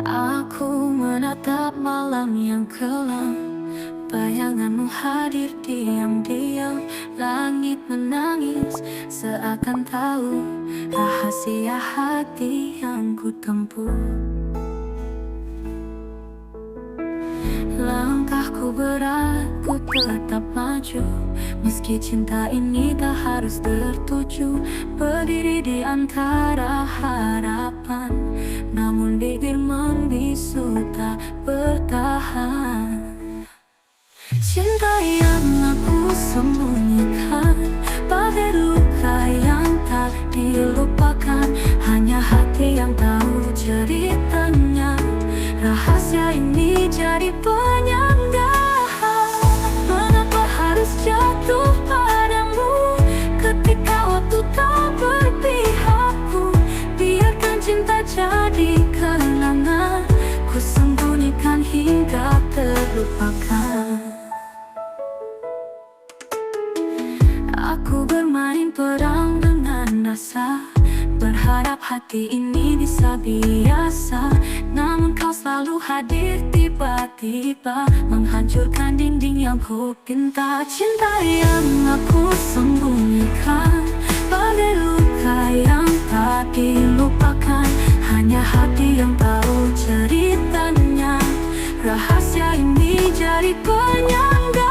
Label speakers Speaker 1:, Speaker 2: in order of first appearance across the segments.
Speaker 1: Aku menatap malam yang kelam, bayanganmu hadir diam-diam. Langit menangis seakan tahu rahasia hati yang ku tempuh. Langkahku berat, ku tetap maju. Meski cinta ini tak harus tertuju. Berdiri di antara harapan, namun bibir membisu tak bertahan. Cinta yang aku sembunyikan, bagai luka yang tak dilupakan. Hanya hati yang tahu ceritanya. Rahasia ini jadi penyangga. Mengapa harus jatuh padamu ketika waktu tak berpihakku? Biarkan cinta jadi kenangan, ku sembunyikan hingga terlupakan. Aku bermain perang dengan rasa, berharap hati ini bisa biasa. Namun kau selalu hadir tiba-tiba, menghancurkan dinding yang ku pinta. Cinta yang aku sembunyikan, bagai luka yang tak dilupakan. Hanya hati yang tahu ceritanya. Rahasia ini jadi penyangga.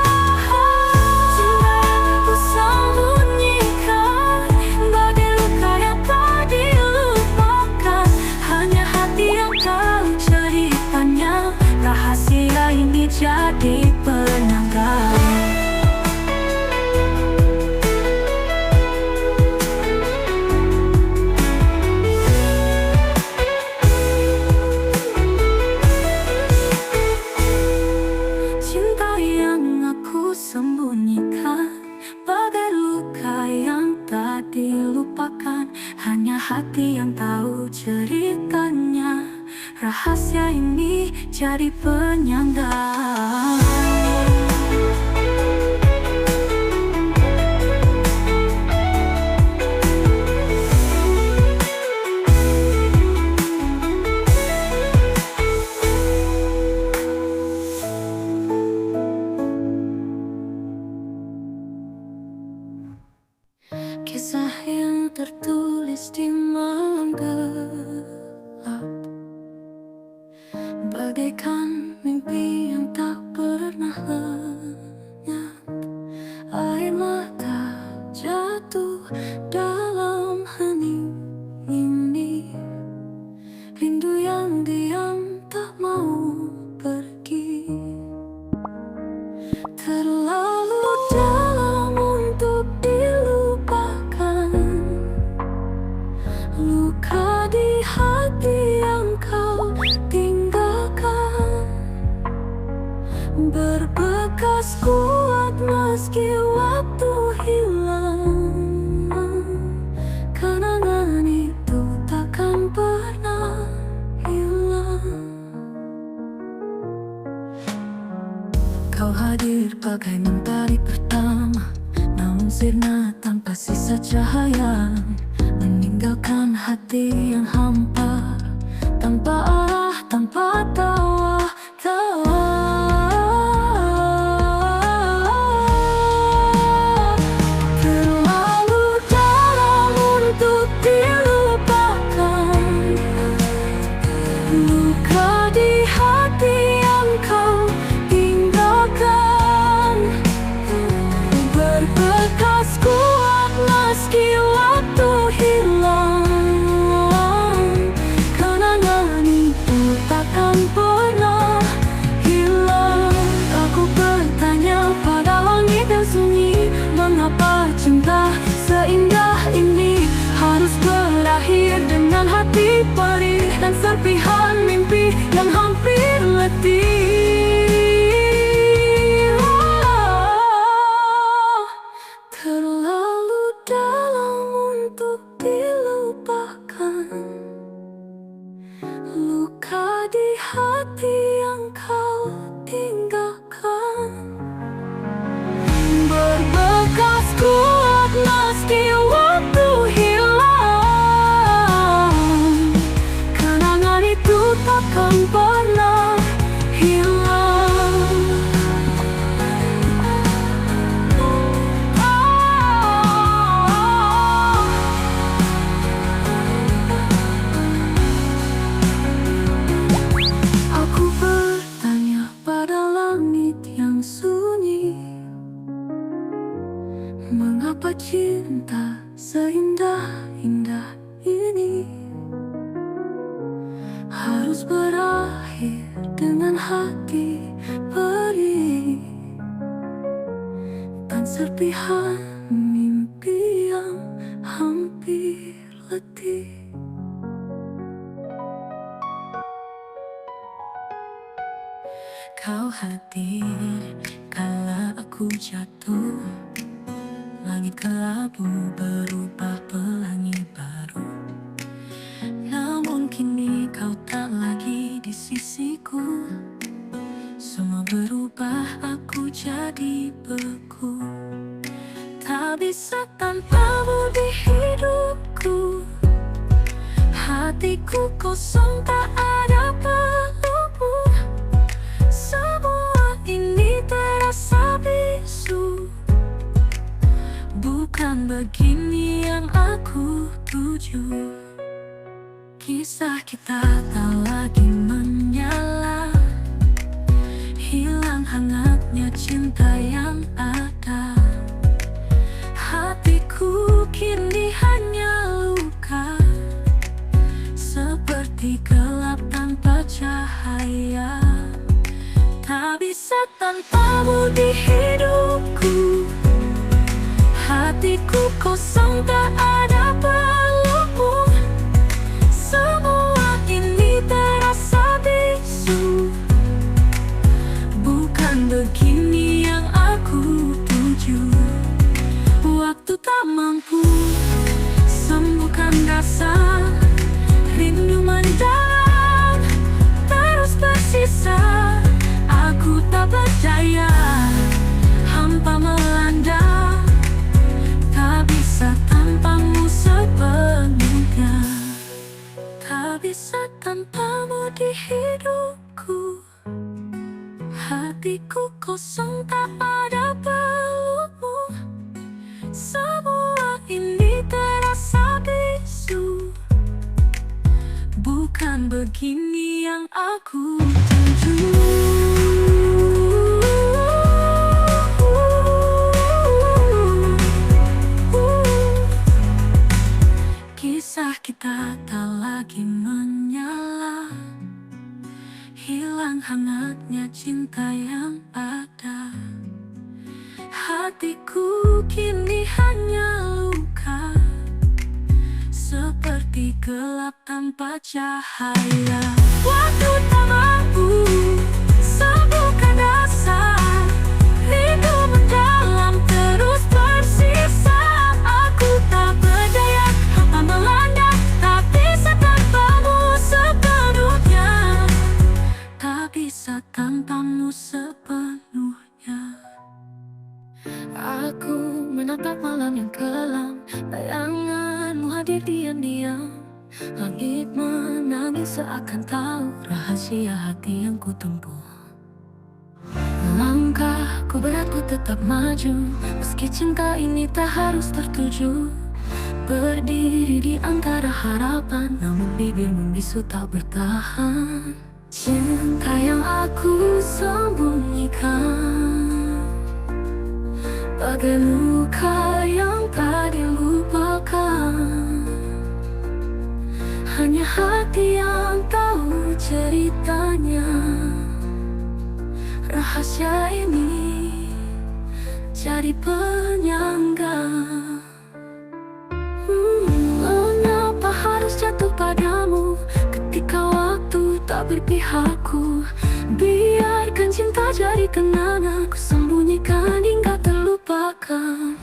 Speaker 1: Rahasia ini jadi penyangga. Cinta yang aku sembunyikan, bagai luka yang tak dilupakan. Hanya hati yang tahu ceritanya. Rahasia ini jadi penyangga. Kisah yang tertulis di malam gelap, bagaikan mimpi yang tak pernah lenyap. Air mata jatuh dalam hening ini, rindu yang diam tak mau pergi. Terlalu dalam untuk dilupakan, luka di hati yang kau tinggalkan, berbekas kuat meski waktu hilang. Kenangan itu takkan pernah hilang. Kau hadir bagai mentari pertama, namun sirna tanpa sisa cahaya. Meninggalkan hati yang hampa, tanpa arah, tanpa tawa. Terlalu dalam untuk dilupakan, luka di hati yang kau tinggalkan, berbekas kuat meski waktu hilang. Kenangan itu takkan pernah hilang. Aku bertanya pada langit yang sunyi, mengapa cinta seindah ini harus berakhir dengan hati perih dan serpihan mimpi yang hampir letih. Terlalu dalam untuk dilupakan, luka di hati yang kau tinggalkan, berbekas kuat meski waktu hilang. Kenangan itu takkan harus berakhir dengan hati perih dan serpihan mimpi yang hampir letih. Kau hadir kala aku jatuh, langit kelabu berubah pelangi baru. Namun kini kau tak lagi di sisiku, semua berubah, aku jadi beku. Tak bisa tanpamu di hidupku, hatiku kosong tak ada pelupmu. Semua ini terasa bisu, bukan begini yang aku tuju. Kisah kita tak lagi menyala, hilang hangatnya cinta yang ada. Hatiku kini hanya luka, seperti gelap tanpa cahaya. Tak bisa tanpamu di hidupku, hatiku kosong tak ada pelupmu. Semua ini terasa bisu, bukan begini yang aku tuju. Waktu tak mampu sembuhkan rasa, rindu mendalam terus bersisa. Aku tak berdaya, hampa melanda, tak bisa tanpamu sepenuhnya. Tak bisa tanpamu di hidupku, hatiku kosong tak ada pelupmu. Semua ini terasa bisu, bukan begini yang aku tuju. Kisah kita tak lagi menyala, hilang hangatnya cinta yang ada. Hatiku kini hanya luka, seperti gelap tanpa cahaya. Waktu tak mampu sembuhkan rasa, rindu mendalam terus bersisa. Aku tak berdaya, hampa melanda, tak bisa tanpamu sepenuhnya. Tak bisa tanpamu sepenuhnya. Aku menatap malam yang kelam, bayanganmu hadir diam-diam. Langit menangis seakan tahu rahasia hati yang kutempuh. Langkahku berat, ku tetap maju, meski cinta ini tak harus tertuju. Berdiri di antara harapan, namun bibir membisu tak bertahan. Cinta yang aku sembunyikan, bagai luka yang tak dilupakan. Hanya hati yang tahu ceritanya. Rahasia ini jadi penyangga. Mengapa harus jatuh padamu ketika waktu tak berpihakku? Biarkan cinta jadi kenangan, ku sembunyikan hingga terlupakan.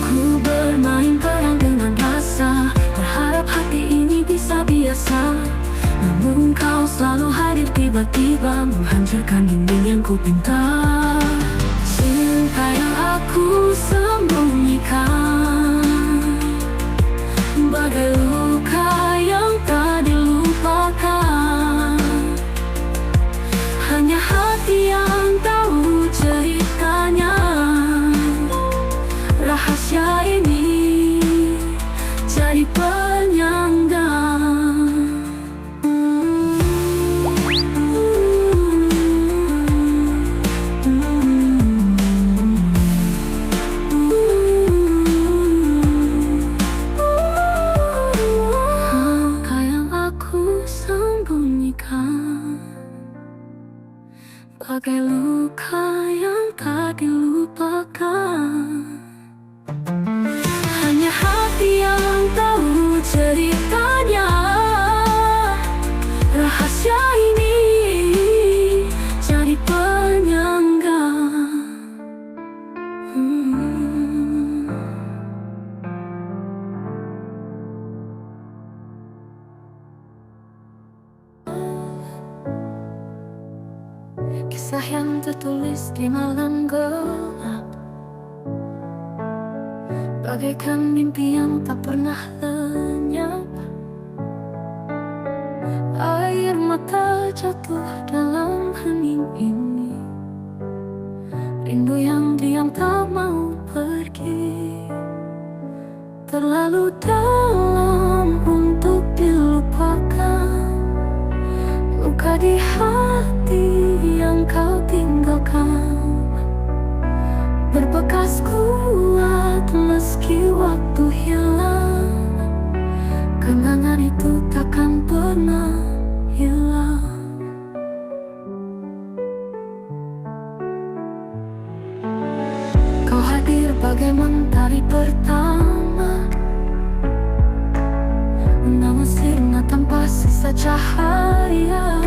Speaker 1: Ku bermain perang dengan rasa, berharap hati ini bisa biasa. Namun kau selalu hadir tiba-tiba, menghancurkan dinding yang ku pinta. Cinta yang aku sembunyikan, bagai luka yang tak dilupakan. Hanya hati yang tahu ceritanya. Rahasia ini jadi penyangga. sembunyikan, bagai luka yang tak dilupakan. Hanya hati yang tahu ceritanya. Rahasia ini jadi penyangga. Kisah yang tertulis di malam gelap, bagaikan mimpi yang tak pernah lenyap. Air mata jatuh dalam hening ini, rindu yang diam tak mau pergi. Terlalu dalam untuk dilupakan, luka di hati yang kau tinggalkan berbekas kuat meski waktu hilang. Kenangan itu takkan pernah hilang. Kau hadir bagai mentari pertama, namun sirna tanpa sisa cahaya,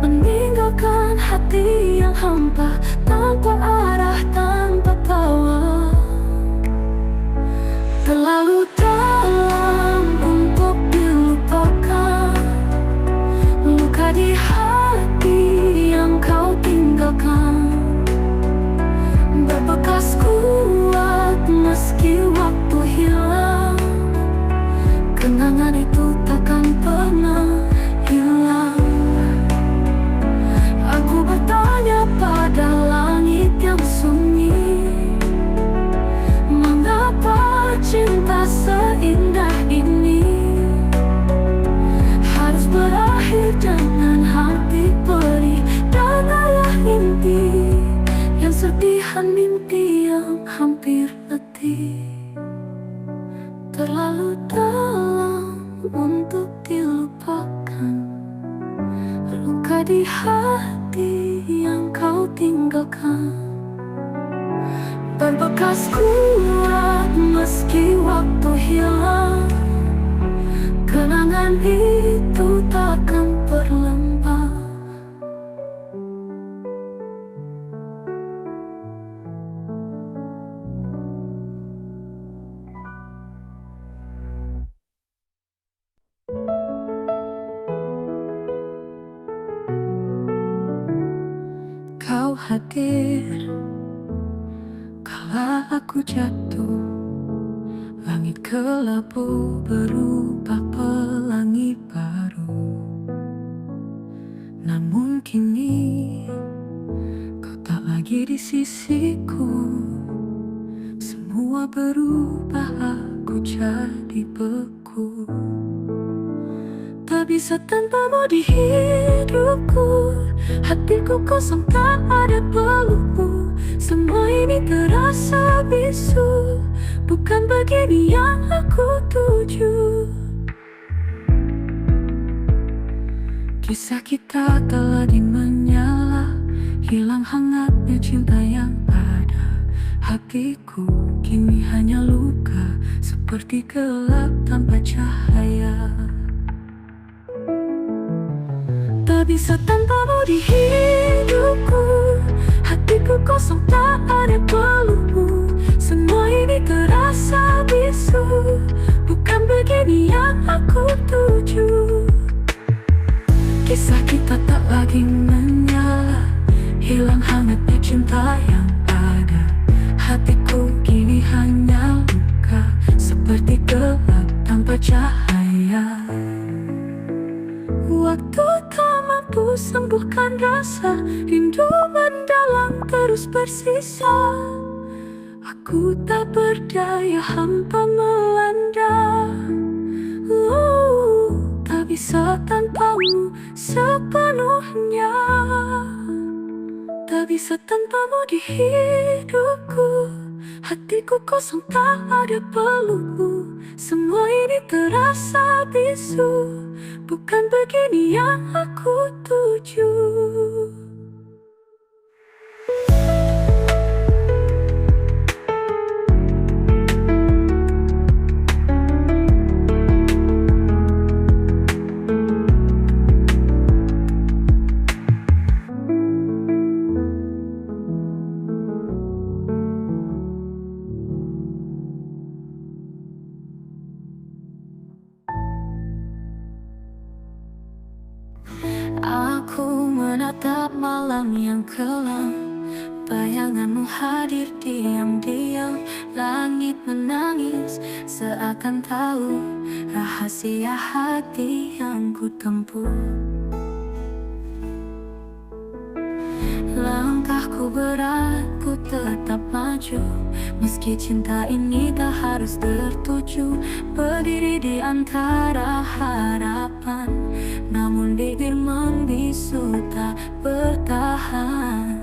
Speaker 1: meninggalkan hati yang hampa, tanpa arah, tanpa tawa. Terlalu dalam untuk dilupakan, luka di hati yang kau tinggalkan berbekas kuat meski waktu hilang. Kenangan itu takkan pernah hilang. Aku bertanya pada langit yang sunyi, mengapa cinta seindah ini harus berakhir dengan hati perih dan ayah inti yang serpihan mimpi yang hampir letih. Terlalu dalam untuk dilupakan, luka di hati yang kau tinggalkan berbekas kuat meski waktu hilang. Kenangan itu takkan berlembab. Kau hadir kala aku jatuh, langit kelabu berubah pelangi baru. Namun kini kau tak lagi di sisiku, semua berubah, aku jadi beku. Tak bisa tanpamu di hidupku, hatiku kosong tak ada pelukmu. Semua ini terasa bisu, bukan begini yang aku tuju. Kisah kita tak lagi menyala, hilang hangatnya cinta yang ada. Hatiku kini hanya luka, seperti gelap tanpa cahaya. Tak bisa tanpamu di hidupku, hatiku kosong tak ada pelukmu. Semua ini terasa bisu, bukan begini yang aku tuju. Kisah kita tak lagi menyala, hilang hangatnya cinta yang ada. Hatiku kini hanya luka, seperti gelap tanpa cahaya. Waktu tak mampu sembuhkan rasa, rindu mendalam terus bersisa. Aku tak berdaya, hampa melanda. Tak bisa tanpamu sepenuhnya. Tak bisa tanpamu di hidupku, hatiku kosong tak ada pelukmu. Semua ini terasa bisu, bukan begini yang aku tuju. Aku menatap malam yang kelam, bayanganmu hadir diam-diam. Langit menangis seakan tahu rahasia hati yang ku tempuh. Langkahku berat, ku tetap maju, meski cinta ini tak harus tertuju. Berdiri di antara harapan, namun bibir membisu tak bertahan.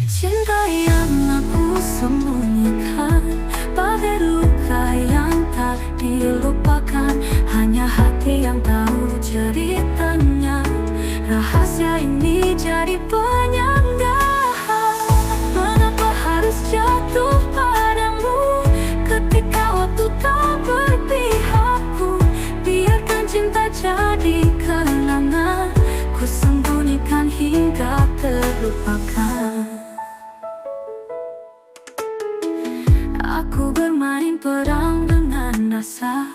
Speaker 1: Cinta yang aku sembunyikan, bagai luka yang tak dilupakan. Hanya hati yang tahu ceritanya. Rahasia ini jadi penyangga. Mengapa harus jatuh padamu ketika waktu tak berpihakku? Biarkan cinta jadi kenangan, ku sembunyikan hingga terlupakan. Aku bermain perang dengan rasa,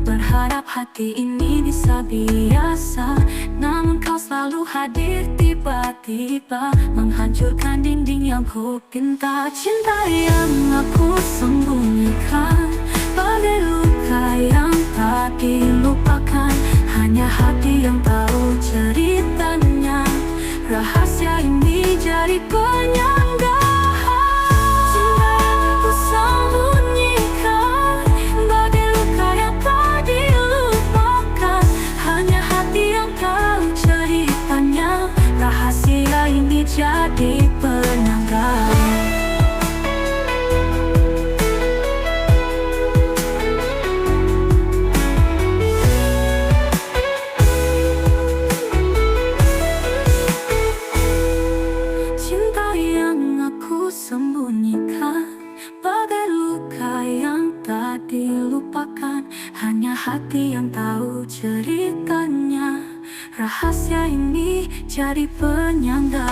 Speaker 1: berharap hati ini bisa biasa. Namun kau selalu hadir tiba-tiba, menghancurkan dinding yang ku pinta. Cinta yang aku sembunyikan, bagai luka yang tak dilupakan. Hanya hati yang tahu ceritanya. Rahasia ini jadi penyangga. Rahasia ini jadi penyangga. Cinta yang aku sembunyikan, bagai luka yang tak dilupakan. Hanya hati yang tahu ceritanya. Rahasia ini jadi penyangga.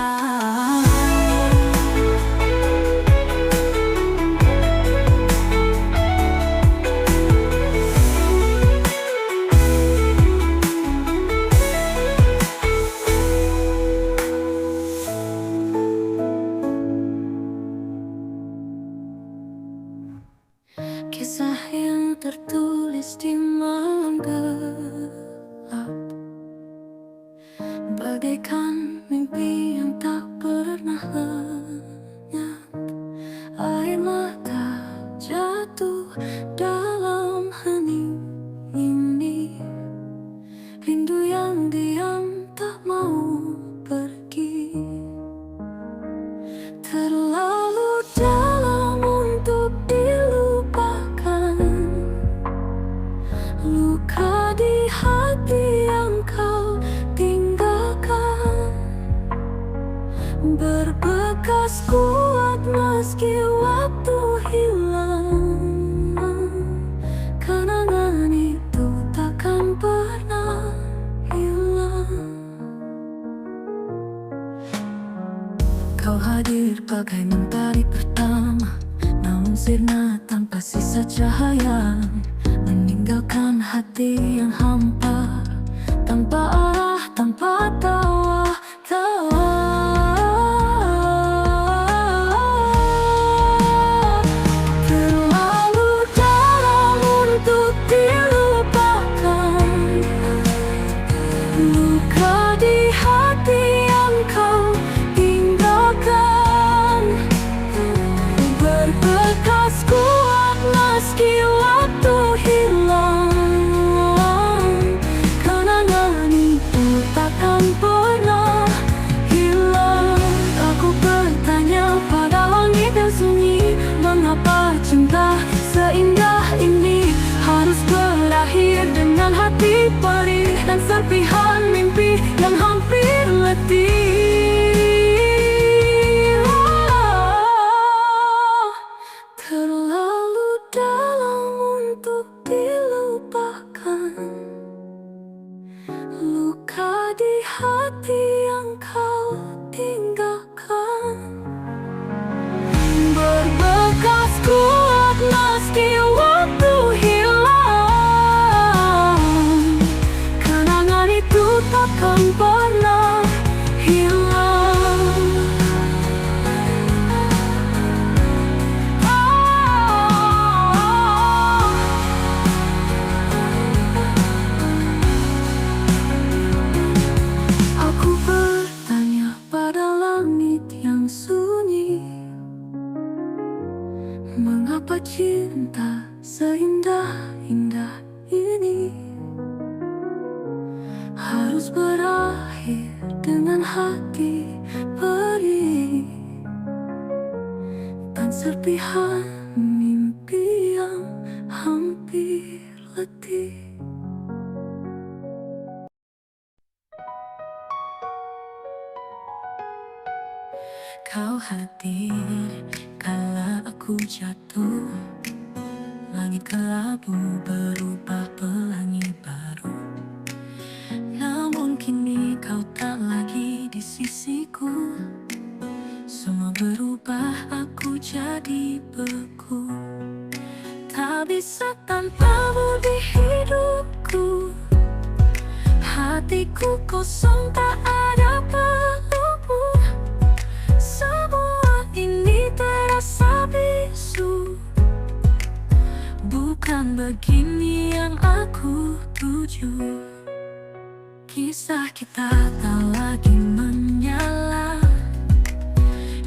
Speaker 1: Kisah yang tertulis di malam gelap, bagaikan mimpi yang tak pernah lenyap. Air mata jatuh dalam hening ini, rindu yang diam tak mau pergi. Terlalu dalam untuk dilupakan, luka di hati yang kau tinggalkan, berbekas kuat meski waktu hilang. Kenangan itu takkan pernah hilang. Kau hadir bagai mentari pertama, namun sirna tanpa sisa cahaya, meninggalkan hati yang hampa, tanpa arah, tanpa tawa. Terlalu dalam untuk dilupakan, luka di hati yang kau tinggalkan, berbekas kuat meski waktu hilang. Kenangan itu takkan pernah hilang. Aku bertanya pada langit yang sunyi, mengapa cinta seindah ini harus berakhir dengan hati perih? luka di hati yang kau tinggalkan, berbekas kuat meski waktu hilang. Kenangan itu takkan pernah hilang. Aku bertanya pada langit yang sunyi, mengapa cinta seindah-indah ini harus berakhir dengan hati perih dan serpihan mimpi yang hampir letih. Kau hadir kala aku jatuh, langit kelabu berubah pelangi baru. Namun kini kau tak lagi di sisiku, semua berubah, aku jadi beku. Tak bisa tanpamu di hidupku, hatiku kosong tak ada pelukmu. Semua ini terasa bisu, bukan begini yang aku tuju. Kisah kita tak lagi menyala,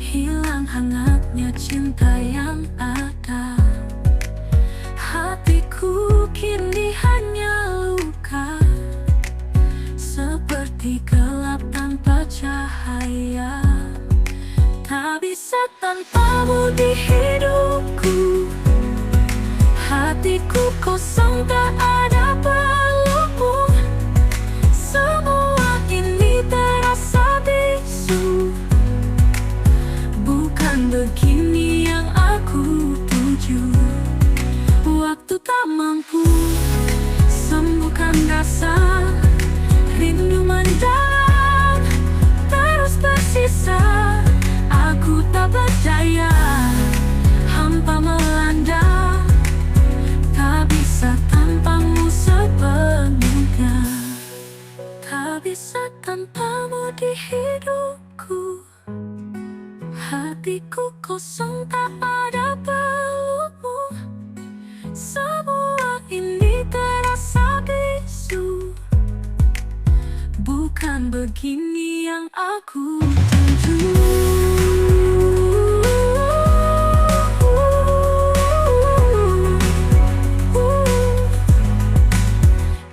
Speaker 1: hilang hangatnya cinta yang ada. Hatiku kini hanya luka, seperti gelap tanpa cahaya. Tak bisa tanpamu di hidupku, hatiku kosong tak ada pelukmu. Semua ini terasa bisu, bukan begini yang aku tuju. Waktu tak mampu sembuhkan rasa rindu mendalam, terus bersisa. Aku tak berdaya, hampa melanda, tak bisa tanpamu sepenuhnya. Tak bisa tanpamu di hidupku, hatiku kosong tak ada pelukmu. Semua ini terasa bisu, bukan begini yang aku tuju.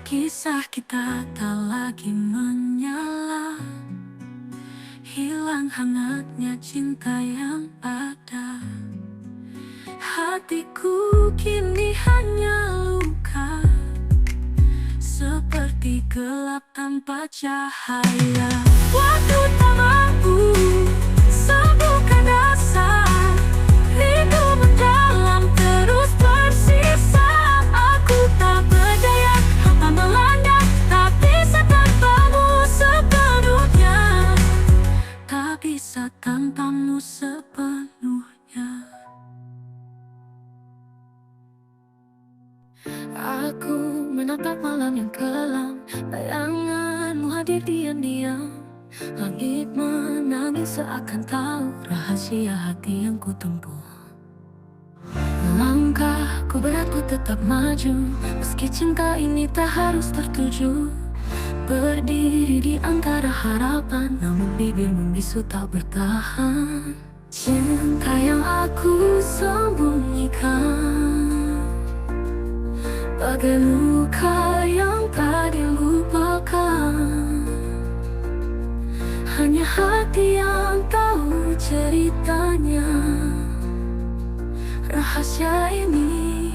Speaker 1: Kisah kita tak lagi menyala, hilang hangatnya cinta yang ada. Hatiku kini hanya luka, seperti gelap tanpa cahaya. Waktu tak mampu sembuhkan rasa rindu mendalam, terus bersisa. Aku tak berdaya, hampa melanda, tak bisa tanpamu sepenuhnya. Tak bisa tanpamu sepenuhnya. Aku menatap malam yang kelam, bayanganmu hadir diam-diam. Langit menangis seakan tahu rahasia hati yang kutempuh. Langkahku berat, ku tetap maju, meski cinta ini tak harus tertuju. Berdiri di antara harapan, namun bibirmu bisu tak bertahan. Cinta yang aku sembunyikan, bagai luka yang tak dilupakan. Hanya hati yang tahu ceritanya. Rahasia ini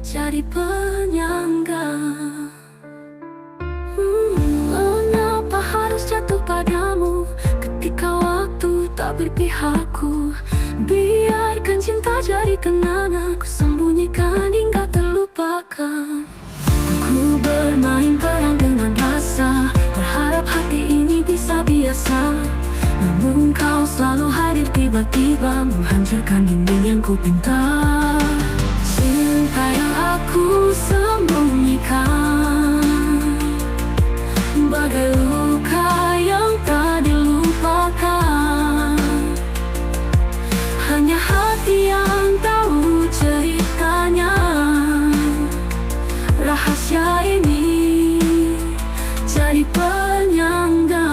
Speaker 1: jadi penyangga. Mengapa harus jatuh padamu ketika waktu tak berpihakku? Biarkan cinta jadi kenangan, ku sembunyikan hingga terlupakan. Ku bermain perang dengan rasa, tiba-tiba menghancurkan dinding yang ku pinta. Cinta yang aku sembunyikan bagai luka yang tak dilupakan. Hanya hati yang tahu ceritanya. Rahasia ini jadi penyangga.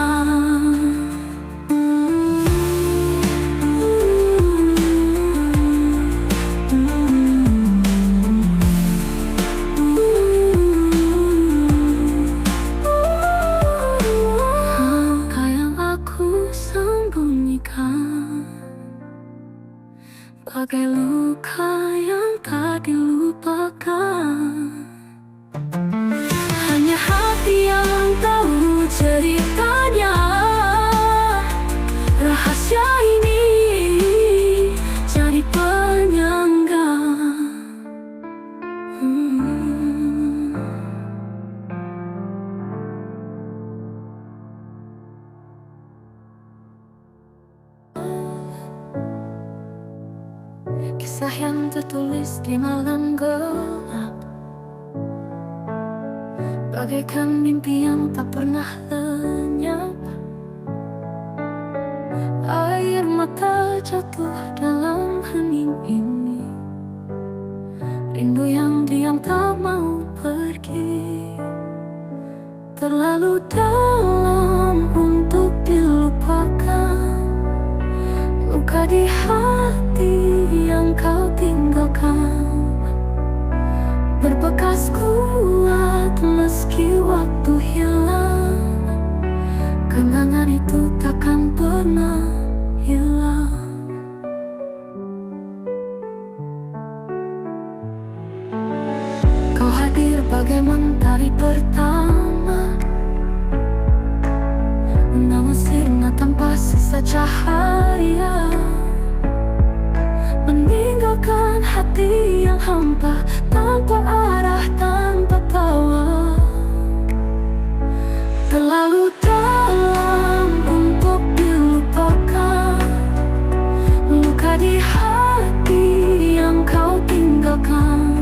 Speaker 1: Bagai luka yang tak dilupakan. Hanya hati yang tahu ceritanya. Rahasia ini jadi penyangga. Kisah yang tertulis di malam gelap, bagaikan mimpi yang tak pernah lenyap. Air mata jatuh dalam hening ini. Rindu yang diam tak mau pergi. Terlalu dalam untuk dilupakan. Luka di hati yang kau tinggalkan berbekas kuat meski waktu hilang. Kenangan itu takkan pernah hilang. Kau hadir bagai mentari pertama, namun sirna tanpa sisa cahaya. Meninggalkan hati yang hampa, tanpa arah, tanpa tawa. Terlalu dalam untuk dilupakan. Luka di hati yang kau tinggalkan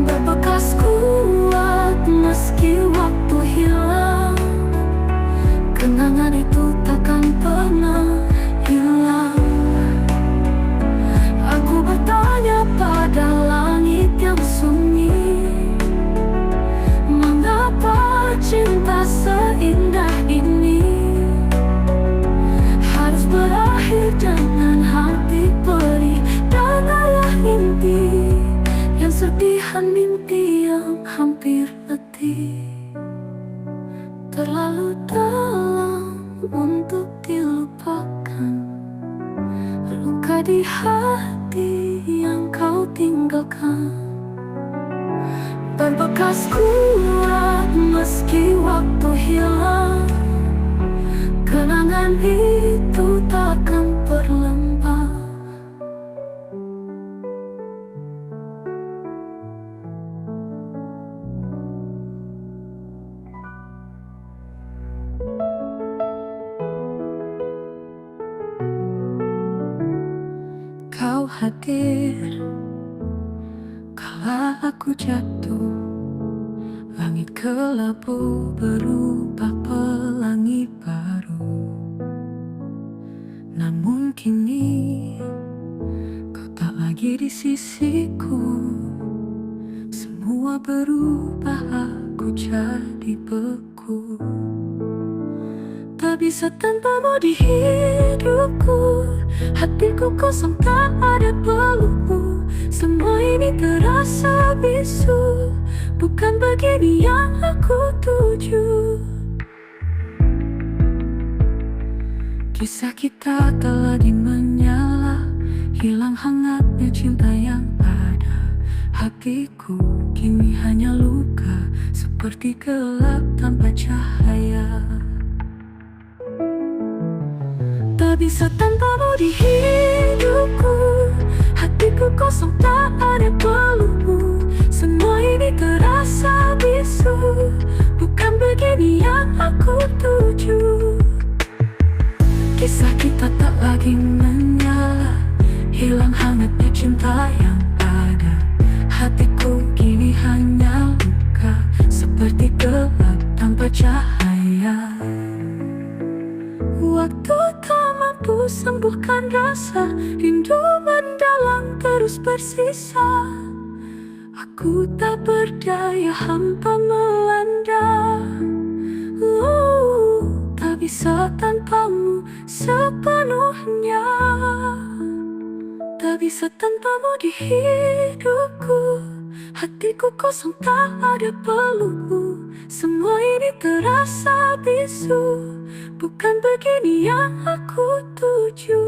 Speaker 1: berbekas kuat meski waktu hilang. Kenangan itu takkan pernah hilang. Aku bertanya pada langit yang sunyi, mengapa cinta seindah ini harus berakhir dengan hati perih dan ayah inti yang serpihan mimpi yang hampir letih. Terlalu dalam untuk dilupakan. Luka di hati yang kau tinggalkan berbekas kuat meski waktu hilang. Kenangan itu takkan berlembah. Kau hadir kala aku jatuh. Langit kelabu berubah pelangi baru. Namun kini kau tak lagi di sisiku. Semua berubah, aku jadi beku. Tak bisa tanpamu di hidupku. Hatiku kosong, tak ada pelukmu. Semua ini terasa bisu. Bukan begini yang aku tuju. Kisah kita telah menyala. Hilang hangatnya cinta yang ada. Hatiku kini hanya luka, seperti gelap tanpa cahaya. Tak bisa tanpamu di hidupku. Hatiku kosong, tak ada pelukmu. Semua ini terasa bisu. Bukan begini yang aku tuju. Kisah kita tak lagi lagi menyala, hilang hangatnya cinta yang ada. Hatiku kini hanya luka, seperti gelap tanpa cahaya. Waktu tak mampu sembuhkan rasa, rindu mendalam terus bersisa. Aku tak berdaya, hampa melanda. Tak bisa tanpamu sepenuhnya. Tak bisa tanpamu di hidupku. Hatiku kosong tak ada pelukmu. Semua ini terasa bisu, bukan begini yang aku tuju.